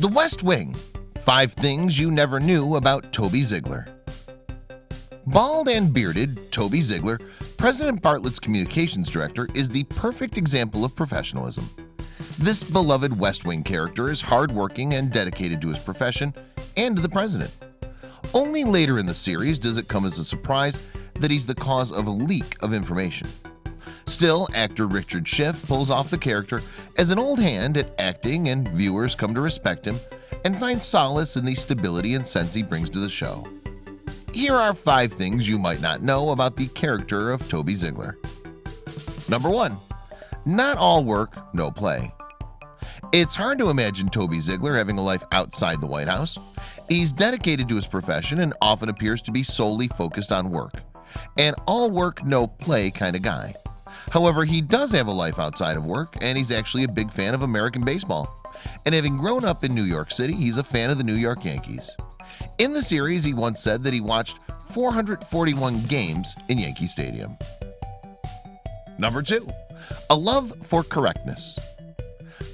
The West Wing. 5 things you never knew about Toby Ziegler. Bald and bearded, Toby Ziegler, President Bartlett's communications director, is the perfect example of professionalism. This beloved West Wing character is hardworking and dedicated to his profession and to the president. Only later in the series does it come as a surprise that he's the cause of a leak of information. Still, actor Richard Schiff pulls off the character as an old hand at acting, and viewers come to respect him and find solace in the stability and sense he brings to the show. Here are 5 things you might not know about the character of Toby Ziegler. Number 1. Not all work, no play. It's hard to imagine Toby Ziegler having a life outside the White House. He's dedicated to his profession and often appears to be solely focused on work. An all work, no play kind of guy. However, he does have a life outside of work, and he's actually a big fan of American baseball. And having grown up in New York City, he's a fan of the New York Yankees. In the series, he once said that he watched 441 games in Yankee Stadium. Number 2. A love for correctness.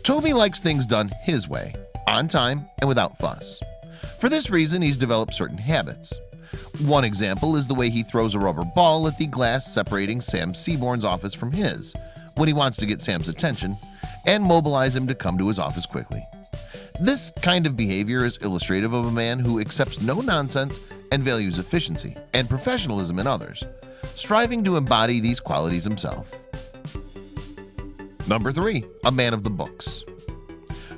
Toby likes things done his way, on time and without fuss. For this reason, he's developed certain habits. One example is the way he throws a rubber ball at the glass separating Sam Seaborn's office from his when he wants to get Sam's attention and mobilize him to come to his office quickly. This kind of behavior is illustrative of a man who accepts no nonsense and values efficiency and professionalism in others, striving to embody these qualities himself. Number 3. A man of the books.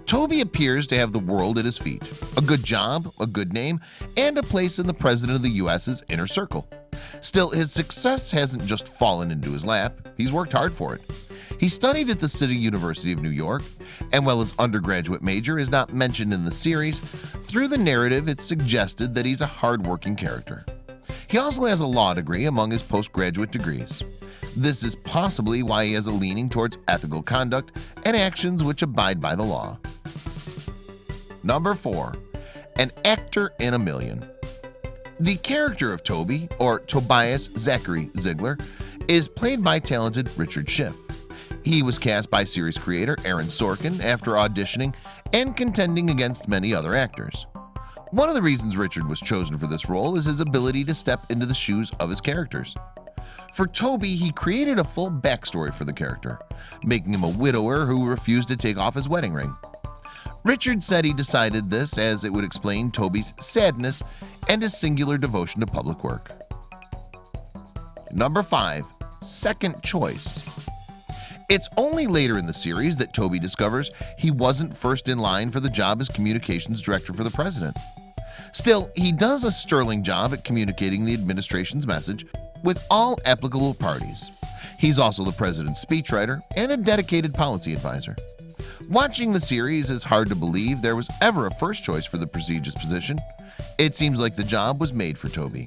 Toby appears to have the world at his feet, a good job, a good name, and a place in the President of the US's inner circle. Still, his success hasn't just fallen into his lap. He's worked hard for it. He studied at the City University of New York, and while his undergraduate major is not mentioned in the series, through the narrative it's suggested that he's a hard-working character. He also has a law degree among his postgraduate degrees. This is possibly why he has a leaning towards ethical conduct and actions which abide by the law. Number 4. An actor in a million. The character of Toby, or Tobias Zachary Ziegler, is played by talented Richard Schiff. He was cast by series creator Aaron Sorkin after auditioning and contending against many other actors. One of the reasons Richard was chosen for this role is his ability to step into the shoes of his characters. For Toby, he created a full backstory for the character, making him a widower who refused to take off his wedding ring. Richard said he decided this as it would explain Toby's sadness and his singular devotion to public work. Number 5. Second choice. It's only later in the series that Toby discovers he wasn't first in line for the job as communications director for the president. Still, he does a sterling job at communicating the administration's message with all applicable parties. He's also the president's speechwriter and a dedicated policy advisor. Watching the series is hard to believe there was ever a first choice for the prestigious position. It seems like the job was made for Toby.